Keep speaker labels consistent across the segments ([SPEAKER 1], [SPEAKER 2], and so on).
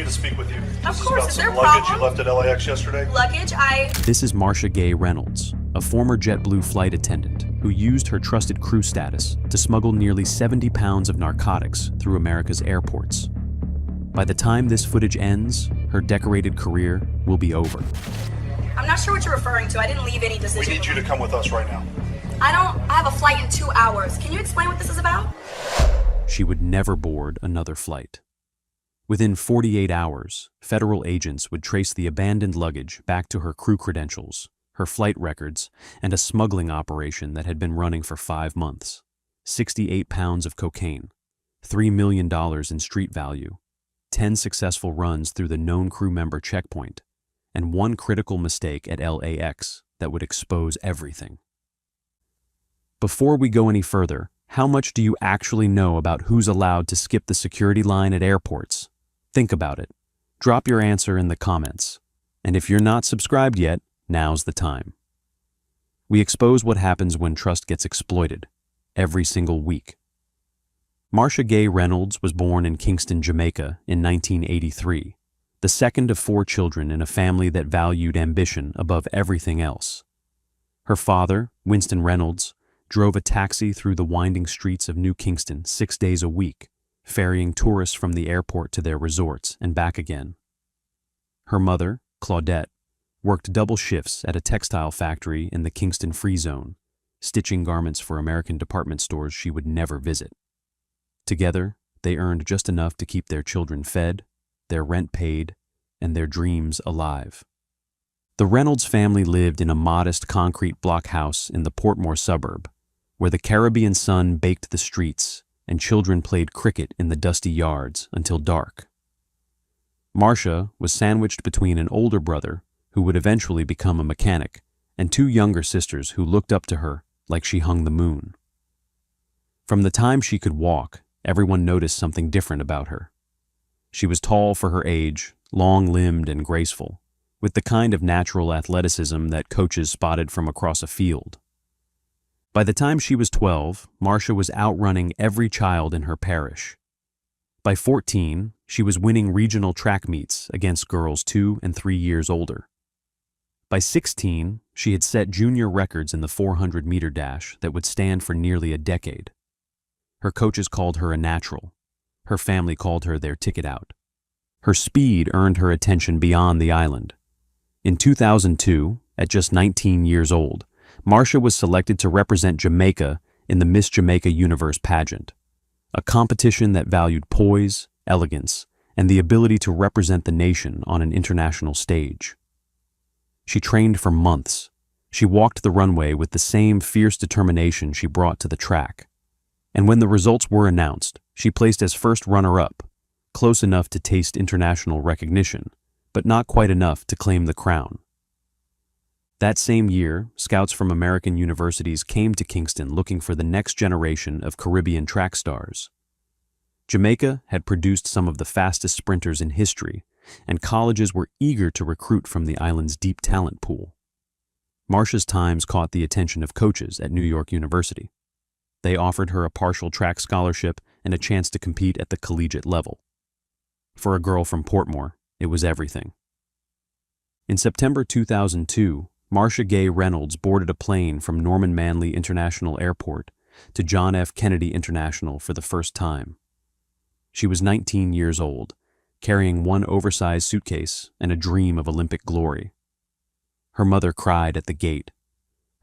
[SPEAKER 1] need to speak with you.
[SPEAKER 2] Of course, is there a
[SPEAKER 1] luggage
[SPEAKER 2] problem?
[SPEAKER 1] you left at LAX yesterday?
[SPEAKER 2] Luggage,
[SPEAKER 3] This is Marsha Gay Reynolds, a former JetBlue flight attendant who used her trusted crew status to smuggle nearly 70 pounds of narcotics through America's airports. By the time this footage ends, her decorated career will be over.
[SPEAKER 2] I'm not sure what you're referring to. I didn't leave any
[SPEAKER 1] We
[SPEAKER 2] decision.
[SPEAKER 1] need you to come with us right now.
[SPEAKER 2] I have a flight in 2 hours. Can you explain what this is about?
[SPEAKER 3] She would never board another flight. Within 48 hours, federal agents would trace the abandoned luggage back to her crew credentials, her flight records, and a smuggling operation that had been running for 5 months. 68 pounds of cocaine, $3 million in street value, 10 successful runs through the known crew member checkpoint, and one critical mistake at LAX that would expose everything. Before we go any further, how much do you actually know about who's allowed to skip the security line at airports? Think about it. Drop your answer in the comments. And if you're not subscribed yet, now's the time. We expose what happens when trust gets exploited, every single week. Marsha Gay Reynolds was born in Kingston, Jamaica in 1983, the second of 4 children in a family that valued ambition above everything else. Her father, Winston Reynolds, drove a taxi through the winding streets of New Kingston 6 days a week, ferrying tourists from the airport to their resorts and back again. Her mother, Claudette, worked double shifts at a textile factory in the Kingston Free Zone, stitching garments for American department stores she would never visit. Together, they earned just enough to keep their children fed, their rent paid, and their dreams alive. The Reynolds family lived in a modest concrete block house in the Portmore suburb, where the Caribbean sun baked the streets and children played cricket in the dusty yards until dark. Marsha was sandwiched between an older brother who would eventually become a mechanic and 2 younger sisters who looked up to her like she hung the moon. From the time she could walk, everyone noticed something different about her. She was tall for her age, long-limbed and graceful, with the kind of natural athleticism that coaches spotted from across a field. By the time she was 12, Marsha was outrunning every child in her parish. By 14, she was winning regional track meets against girls 2 and 3 years older. By 16, she had set junior records in the 400-meter dash that would stand for nearly a decade. Her coaches called her a natural. Her family called her their ticket out. Her speed earned her attention beyond the island. In 2002, at just 19 years old, Marsha was selected to represent Jamaica in the Miss Jamaica Universe pageant, a competition that valued poise, elegance, and the ability to represent the nation on an international stage. She trained for months. She walked the runway with the same fierce determination she brought to the track. And when the results were announced, she placed as first runner-up, close enough to taste international recognition, but not quite enough to claim the crown. That same year, scouts from American universities came to Kingston looking for the next generation of Caribbean track stars. Jamaica had produced some of the fastest sprinters in history, and colleges were eager to recruit from the island's deep talent pool. Marsha's times caught the attention of coaches at New York University. They offered her a partial track scholarship and a chance to compete at the collegiate level. For a girl from Portmore, it was everything. In September 2002, Marsha Gay Reynolds boarded a plane from Norman Manley International Airport to John F. Kennedy International for the first time. She was 19 years old, carrying one oversized suitcase and a dream of Olympic glory. Her mother cried at the gate.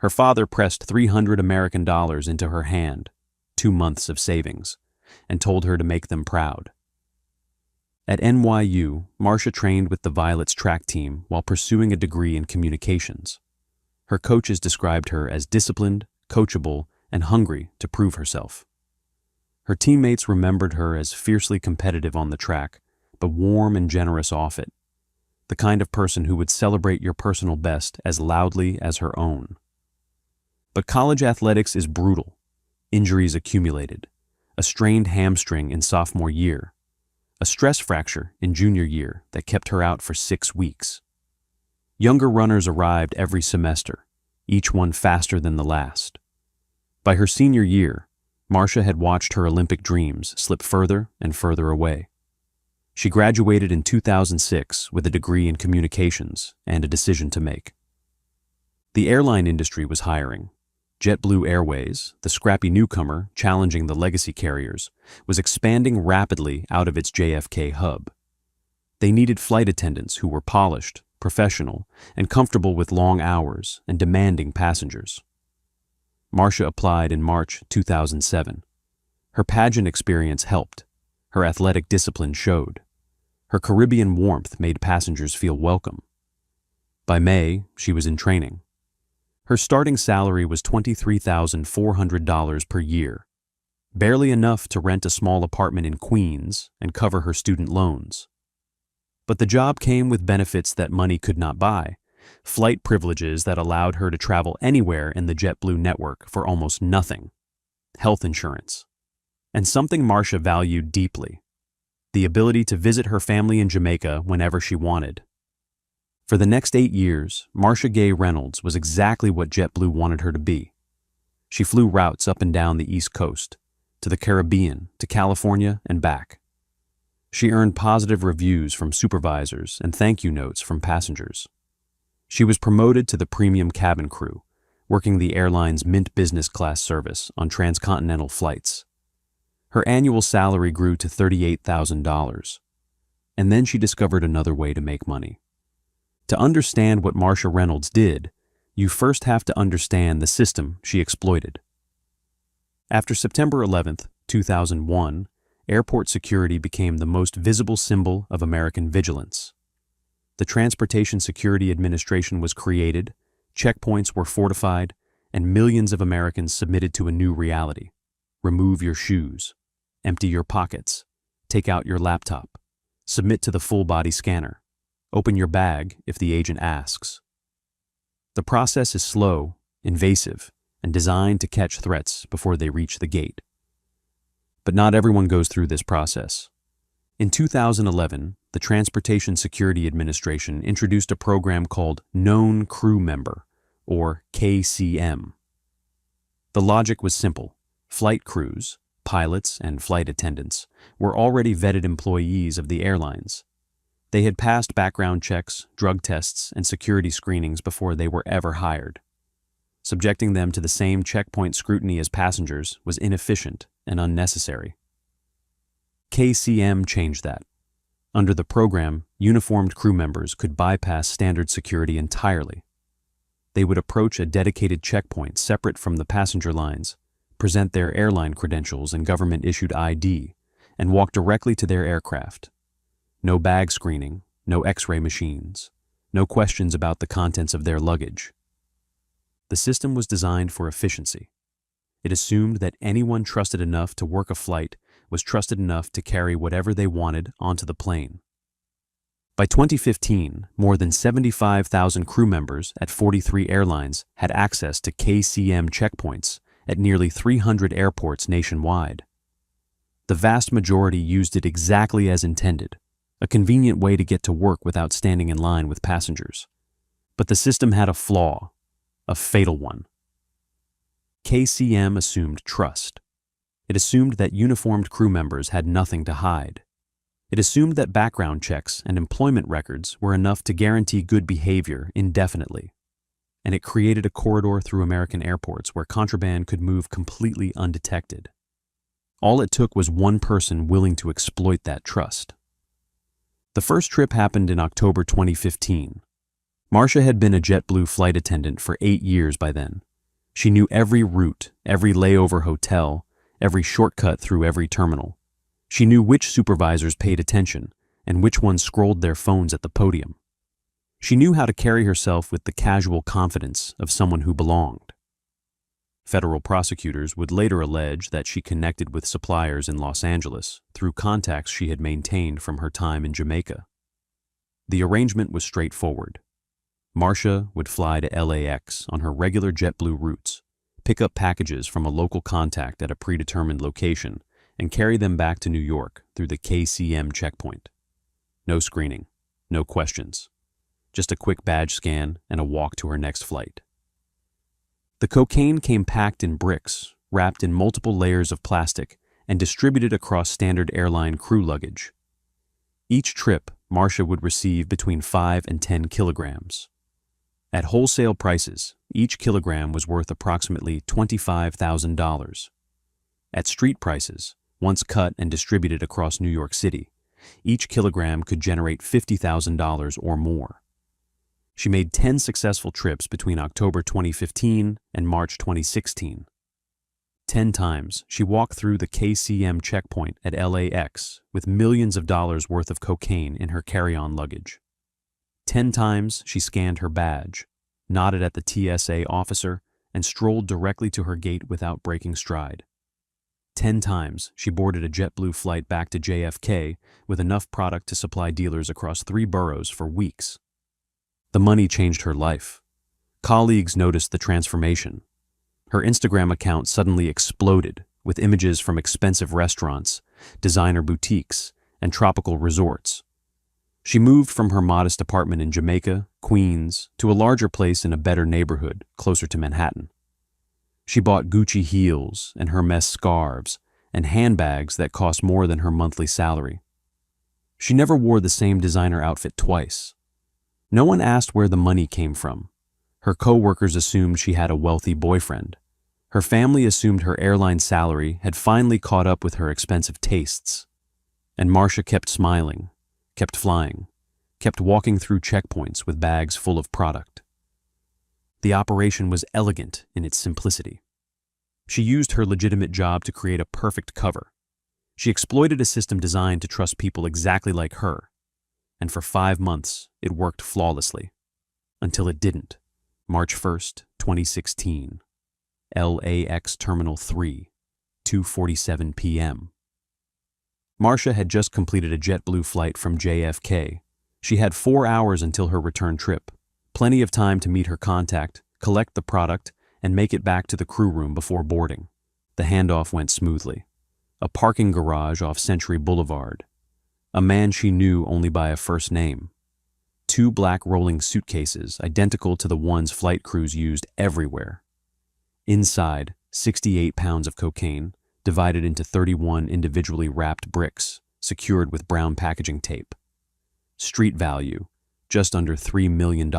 [SPEAKER 3] Her father pressed $300 American into her hand, 2 months of savings, and told her to make them proud. At NYU, Marsha trained with the Violets track team while pursuing a degree in communications. Her coaches described her as disciplined, coachable, and hungry to prove herself. Her teammates remembered her as fiercely competitive on the track, but warm and generous off it, the kind of person who would celebrate your personal best as loudly as her own. But college athletics is brutal. Injuries accumulated, a strained hamstring in sophomore year, a stress fracture in junior year that kept her out for 6 weeks. Younger runners arrived every semester, each one faster than the last. By her senior year, Marsha had watched her Olympic dreams slip further and further away. She graduated in 2006 with a degree in communications and a decision to make. The airline industry was hiring. JetBlue Airways, the scrappy newcomer challenging the legacy carriers, was expanding rapidly out of its JFK hub. They needed flight attendants who were polished, professional, and comfortable with long hours and demanding passengers. Marsha applied in March 2007. Her pageant experience helped. Her athletic discipline showed. Her Caribbean warmth made passengers feel welcome. By May, she was in training. Her starting salary was $23,400 per year, barely enough to rent a small apartment in Queens and cover her student loans. But the job came with benefits that money could not buy, flight privileges that allowed her to travel anywhere in the JetBlue network for almost nothing, health insurance, and something Marsha valued deeply, the ability to visit her family in Jamaica whenever she wanted. For the next 8 years, Marsha Gay Reynolds was exactly what JetBlue wanted her to be. She flew routes up and down the East Coast, to the Caribbean, to California, and back. She earned positive reviews from supervisors and thank you notes from passengers. She was promoted to the premium cabin crew, working the airline's Mint business class service on transcontinental flights. Her annual salary grew to $38,000. And then she discovered another way to make money. To understand what Marsha Reynolds did, you first have to understand the system she exploited. After September 11, 2001, airport security became the most visible symbol of American vigilance. The Transportation Security Administration was created, checkpoints were fortified, and millions of Americans submitted to a new reality. Remove your shoes, empty your pockets, take out your laptop, submit to the full-body scanner. Open your bag if the agent asks. The process is slow, invasive, and designed to catch threats before they reach the gate. But not everyone goes through this process. In 2011, the Transportation Security Administration introduced a program called Known Crew Member, or KCM. The logic was simple. Flight crews, pilots and flight attendants, were already vetted employees of the airlines. They had passed background checks, drug tests, and security screenings before they were ever hired. Subjecting them to the same checkpoint scrutiny as passengers was inefficient and unnecessary. KCM changed that. Under the program, uniformed crew members could bypass standard security entirely. They would approach a dedicated checkpoint separate from the passenger lines, present their airline credentials and government-issued ID, and walk directly to their aircraft. No bag screening, no X-ray machines, no questions about the contents of their luggage. The system was designed for efficiency. It assumed that anyone trusted enough to work a flight was trusted enough to carry whatever they wanted onto the plane. By 2015, more than 75,000 crew members at 43 airlines had access to KCM checkpoints at nearly 300 airports nationwide. The vast majority used it exactly as intended, a convenient way to get to work without standing in line with passengers. But the system had a flaw, a fatal one. KCM assumed trust. It assumed that uniformed crew members had nothing to hide. It assumed that background checks and employment records were enough to guarantee good behavior indefinitely. And it created a corridor through American airports where contraband could move completely undetected. All it took was one person willing to exploit that trust. The first trip happened in October 2015. Marsha had been a JetBlue flight attendant for 8 years by then. She knew every route, every layover hotel, every shortcut through every terminal. She knew which supervisors paid attention and which ones scrolled their phones at the podium. She knew how to carry herself with the casual confidence of someone who belonged. Federal prosecutors would later allege that she connected with suppliers in Los Angeles through contacts she had maintained from her time in Jamaica. The arrangement was straightforward. Marsha would fly to LAX on her regular JetBlue routes, pick up packages from a local contact at a predetermined location, and carry them back to New York through the KCM checkpoint. No screening, no questions, just a quick badge scan and a walk to her next flight. The cocaine came packed in bricks, wrapped in multiple layers of plastic, and distributed across standard airline crew luggage. Each trip, Marsha would receive between 5 and 10 kilograms. At wholesale prices, each kilogram was worth approximately $25,000. At street prices, once cut and distributed across New York City, each kilogram could generate $50,000 or more. She made 10 successful trips between October 2015 and March 2016. 10 times, she walked through the KCM checkpoint at LAX with millions of dollars worth of cocaine in her carry-on luggage. 10 times, she scanned her badge, nodded at the TSA officer, and strolled directly to her gate without breaking stride. 10 times, she boarded a JetBlue flight back to JFK with enough product to supply dealers across 3 boroughs for weeks. The money changed her life. Colleagues noticed the transformation. Her Instagram account suddenly exploded with images from expensive restaurants, designer boutiques, and tropical resorts. She moved from her modest apartment in Jamaica, Queens, to a larger place in a better neighborhood closer to Manhattan. She bought Gucci heels and Hermes scarves and handbags that cost more than her monthly salary. She never wore the same designer outfit twice. No one asked where the money came from. Her co-workers assumed she had a wealthy boyfriend. Her family assumed her airline salary had finally caught up with her expensive tastes. And Marsha kept smiling, kept flying, kept walking through checkpoints with bags full of product. The operation was elegant in its simplicity. She used her legitimate job to create a perfect cover. She exploited a system designed to trust people exactly like her. And for 5 months, it worked flawlessly. Until it didn't. March 1st, 2016. LAX Terminal 3, 2:47 p.m. Marsha had just completed a JetBlue flight from JFK. She had 4 hours until her return trip. Plenty of time to meet her contact, collect the product, and make it back to the crew room before boarding. The handoff went smoothly. A parking garage off Century Boulevard. A man she knew only by a first name. 2 black rolling suitcases identical to the ones flight crews used everywhere. Inside, 68 pounds of cocaine, divided into 31 individually wrapped bricks, secured with brown packaging tape. Street value, just under $3 million.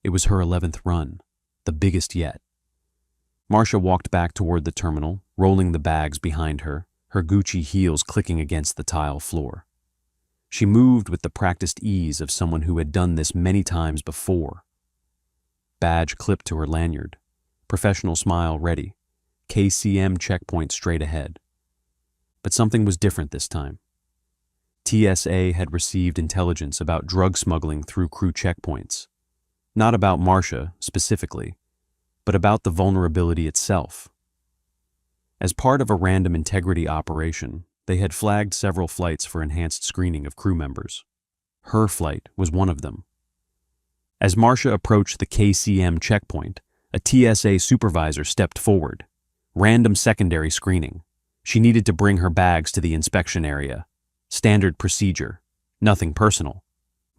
[SPEAKER 3] It was her 11th run, the biggest yet. Marsha walked back toward the terminal, rolling the bags behind her, her Gucci heels clicking against the tile floor. She moved with the practiced ease of someone who had done this many times before. Badge clipped to her lanyard, professional smile ready, KCM checkpoint straight ahead. But something was different this time. TSA had received intelligence about drug smuggling through crew checkpoints. Not about Marsha, specifically, but about the vulnerability itself. As part of a random integrity operation, they had flagged several flights for enhanced screening of crew members. Her flight was one of them. As Marsha approached the KCM checkpoint, a TSA supervisor stepped forward. Random secondary screening. She needed to bring her bags to the inspection area. Standard procedure. Nothing personal.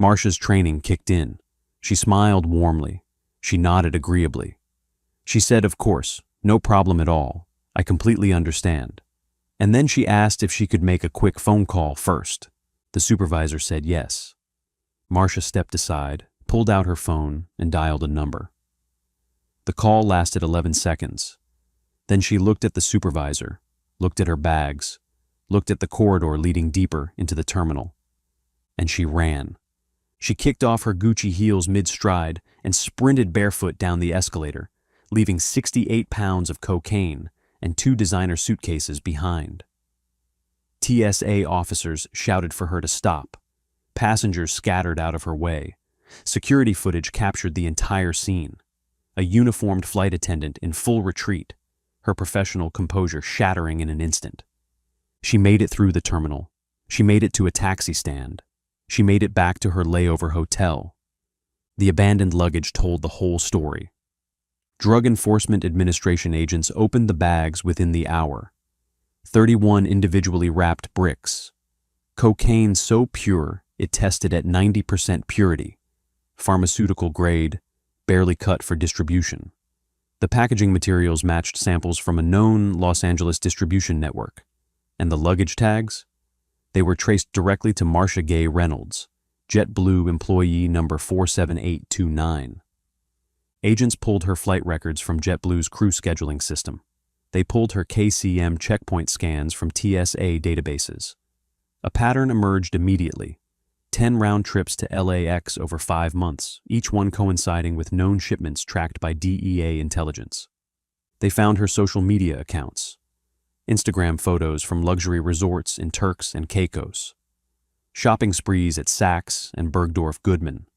[SPEAKER 3] Marsha's training kicked in. She smiled warmly. She nodded agreeably. She said, "Of course, no problem at all. I completely understand." And then she asked if she could make a quick phone call first. The supervisor said yes. Marsha stepped aside, pulled out her phone, and dialed a number. The call lasted 11 seconds. Then she looked at the supervisor, looked at her bags, looked at the corridor leading deeper into the terminal. And she ran. She kicked off her Gucci heels mid-stride and sprinted barefoot down the escalator, leaving 68 pounds of cocaine and 2 designer suitcases behind. TSA officers shouted for her to stop. Passengers scattered out of her way. Security footage captured the entire scene. A uniformed flight attendant in full retreat, her professional composure shattering in an instant. She made it through the terminal. She made it to a taxi stand. She made it back to her layover hotel. The abandoned luggage told the whole story. Drug Enforcement Administration agents opened the bags within the hour. 31 individually wrapped bricks. Cocaine so pure it tested at 90% purity. Pharmaceutical grade, barely cut for distribution. The packaging materials matched samples from a known Los Angeles distribution network. And the luggage tags? They were traced directly to Marsha Gay Reynolds, JetBlue employee number 47829. Agents pulled her flight records from JetBlue's crew scheduling system. They pulled her KCM checkpoint scans from TSA databases. A pattern emerged immediately. 10 round trips to LAX over 5 months, each one coinciding with known shipments tracked by DEA intelligence. They found her social media accounts. Instagram photos from luxury resorts in Turks and Caicos. Shopping sprees at Saks and Bergdorf Goodman.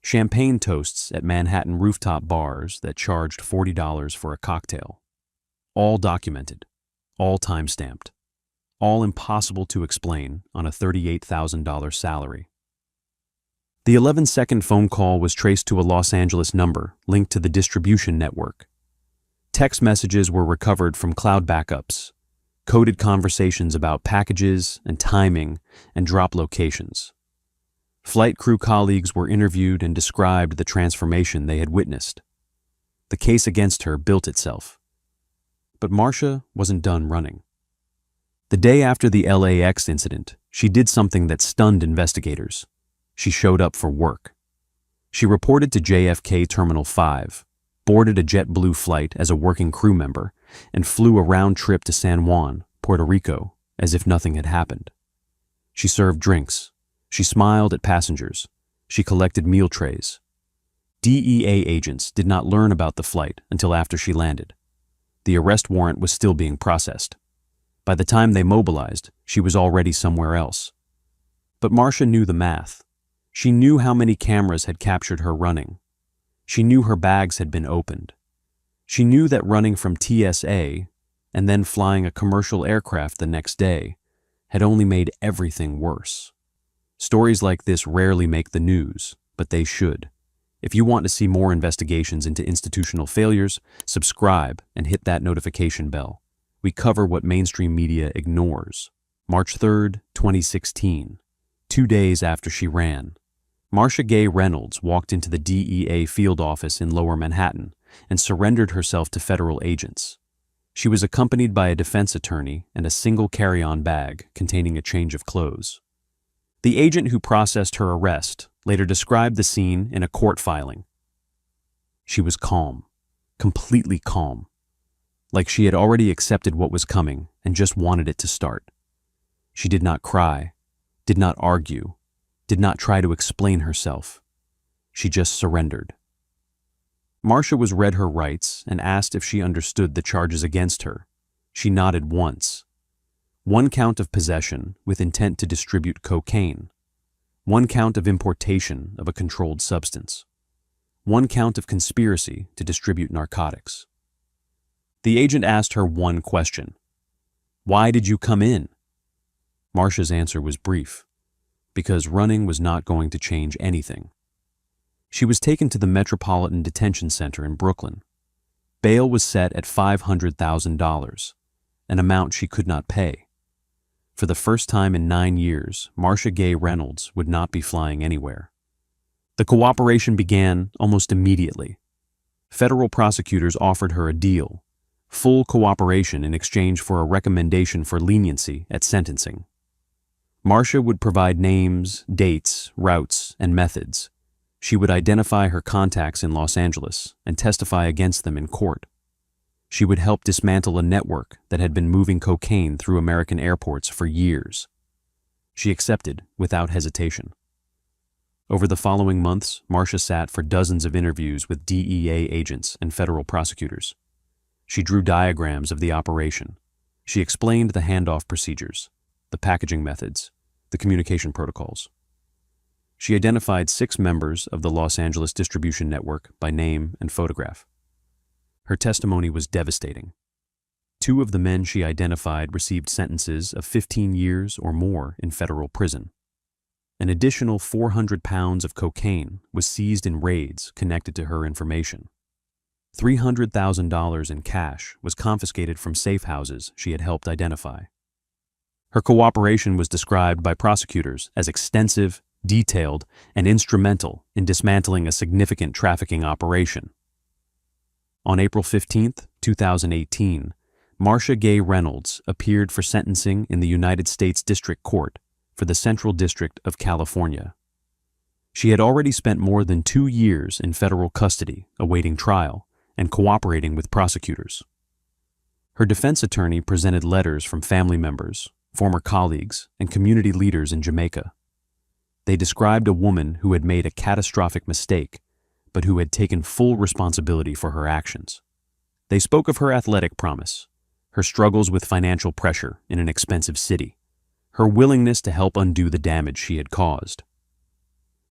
[SPEAKER 3] Champagne toasts at Manhattan rooftop bars that charged $40 for a cocktail. All documented, all time-stamped, all impossible to explain on a $38,000 salary. The 11-second phone call was traced to a Los Angeles number linked to the distribution network. Text messages were recovered from cloud backups, coded conversations about packages and timing and drop locations. Flight crew colleagues were interviewed and described the transformation they had witnessed. The case against her built itself. But Marsha wasn't done running. The day after the LAX incident, she did something that stunned investigators. She showed up for work. She reported to JFK Terminal 5, boarded a JetBlue flight as a working crew member, and flew a round trip to San Juan, Puerto Rico, as if nothing had happened. She served drinks. She smiled at passengers. She collected meal trays. DEA agents did not learn about the flight until after she landed. The arrest warrant was still being processed. By the time they mobilized, she was already somewhere else. But Marsha knew the math. She knew how many cameras had captured her running. She knew her bags had been opened. She knew that running from TSA and then flying a commercial aircraft the next day had only made everything worse. Stories like this rarely make the news, but they should. If you want to see more investigations into institutional failures, subscribe and hit that notification bell. We cover what mainstream media ignores. March 3rd, 2016. 2 days after she ran, Marsha Gay Reynolds walked into the DEA field office in Lower Manhattan and surrendered herself to federal agents. She was accompanied by a defense attorney and a single carry-on bag containing a change of clothes. The agent who processed her arrest later described the scene in a court filing. She was calm, completely calm, like she had already accepted what was coming and just wanted it to start. She did not cry, did not argue, did not try to explain herself. She just surrendered. Marsha was read her rights and asked if she understood the charges against her. She nodded once. 1 count of possession with intent to distribute cocaine. 1 count of importation of a controlled substance. 1 count of conspiracy to distribute narcotics. The agent asked her one question. "Why did you come in?" Marsha's answer was brief. Because running was not going to change anything. She was taken to the Metropolitan Detention Center in Brooklyn. Bail was set at $500,000, an amount she could not pay. For the first time in 9 years, Marsha Gay Reynolds would not be flying anywhere. The cooperation began almost immediately. Federal prosecutors offered her a deal, full cooperation in exchange for a recommendation for leniency at sentencing. Marsha would provide names, dates, routes, and methods. She would identify her contacts in Los Angeles and testify against them in court. She would help dismantle a network that had been moving cocaine through American airports for years. She accepted without hesitation. Over the following months, Marsha sat for dozens of interviews with DEA agents and federal prosecutors. She drew diagrams of the operation. She explained the handoff procedures, the packaging methods, the communication protocols. She identified 6 members of the Los Angeles distribution network by name and photograph. Her testimony was devastating. 2 of the men she identified received sentences of 15 years or more in federal prison. An additional 400 pounds of cocaine was seized in raids connected to her information. $300,000 in cash was confiscated from safe houses she had helped identify. Her cooperation was described by prosecutors as extensive, detailed, and instrumental in dismantling a significant trafficking operation. On April 15, 2018, Marsha Gay Reynolds appeared for sentencing in the United States District Court for the Central District of California. She had already spent more than 2 years in federal custody, awaiting trial and cooperating with prosecutors. Her defense attorney presented letters from family members, former colleagues, and community leaders in Jamaica. They described a woman who had made a catastrophic mistake, but who had taken full responsibility for her actions. They spoke of her athletic promise, her struggles with financial pressure in an expensive city, her willingness to help undo the damage she had caused.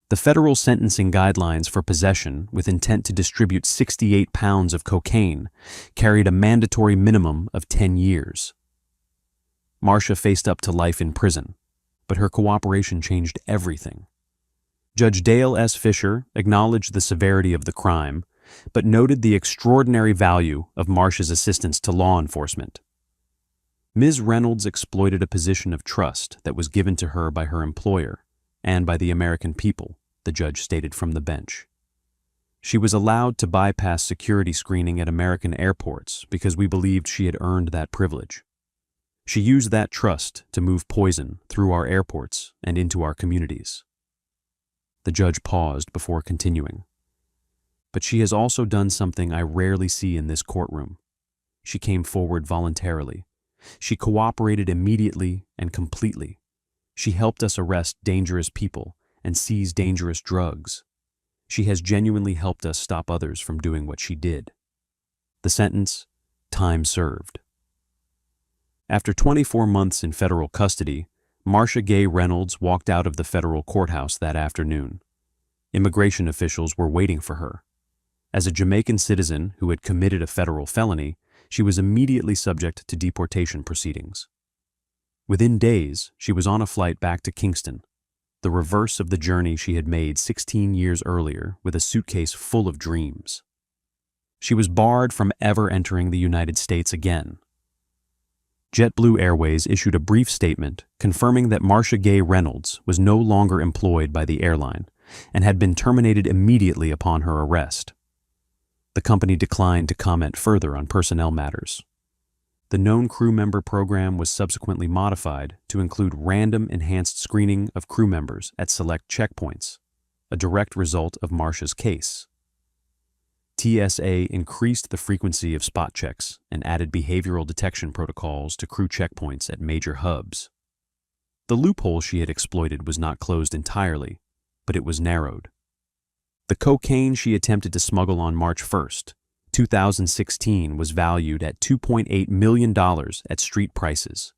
[SPEAKER 3] The federal sentencing guidelines for possession with intent to distribute 68 pounds of cocaine carried a mandatory minimum of 10 years. Marsha faced up to life in prison, but her cooperation changed everything. Judge Dale S. Fisher acknowledged the severity of the crime, but noted the extraordinary value of Marsha's assistance to law enforcement. Ms. Reynolds exploited a position of trust that was given to her by her employer and by the American people, the judge stated from the bench. She was allowed to bypass security screening at American airports because we believed she had earned that privilege. She used that trust to move poison through our airports and into our communities. The judge paused before continuing. But she has also done something I rarely see in this courtroom. She came forward voluntarily. She cooperated immediately and completely. She helped us arrest dangerous people and seize dangerous drugs. She has genuinely helped us stop others from doing what she did. The sentence: time served. After 24 months in federal custody, Marsha Gay Reynolds walked out of the federal courthouse that afternoon. Immigration officials were waiting for her. As a Jamaican citizen who had committed a federal felony, she was immediately subject to deportation proceedings. Within days, she was on a flight back to Kingston, the reverse of the journey she had made 16 years earlier with a suitcase full of dreams. She was barred from ever entering the United States again. JetBlue Airways issued a brief statement confirming that Marsha Gay Reynolds was no longer employed by the airline and had been terminated immediately upon her arrest. The company declined to comment further on personnel matters. The known crew member program was subsequently modified to include random enhanced screening of crew members at select checkpoints, a direct result of Marsha's case. TSA increased the frequency of spot checks and added behavioral detection protocols to crew checkpoints at major hubs. The loophole she had exploited was not closed entirely, but it was narrowed. The cocaine she attempted to smuggle on March 1st, 2016 was valued at $2.8 million at street prices.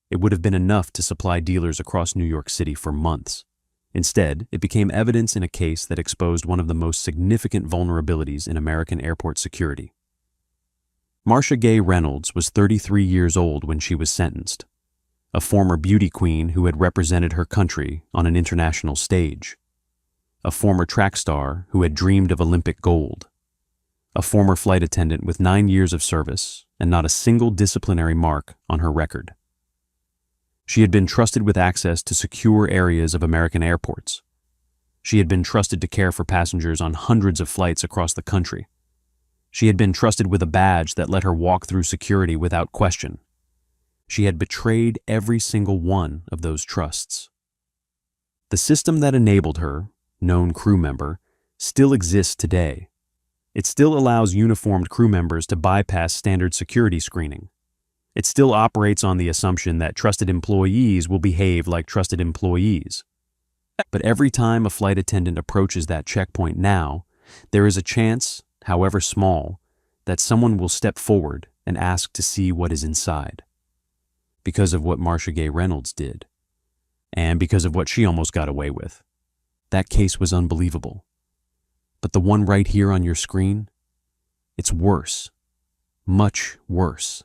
[SPEAKER 3] It would have been enough to supply dealers across New York City for months. Instead, it became evidence in a case that exposed one of the most significant vulnerabilities in American airport security. Marsha Gay Reynolds was 33 years old when she was sentenced, a former beauty queen who had represented her country on an international stage, a former track star who had dreamed of Olympic gold, a former flight attendant with 9 years of service and not a single disciplinary mark on her record. She had been trusted with access to secure areas of American airports. She had been trusted to care for passengers on hundreds of flights across the country. She had been trusted with a badge that let her walk through security without question. She had betrayed every single one of those trusts. The system that enabled her, known crew member, still exists today. It still allows uniformed crew members to bypass standard security screening. It still operates on the assumption that trusted employees will behave like trusted employees. But every time a flight attendant approaches that checkpoint now, there is a chance, however small, that someone will step forward and ask to see what is inside. Because of what Marsha Gay Reynolds did, and because of what she almost got away with. That case was unbelievable. But the one right here on your screen, it's worse, much worse.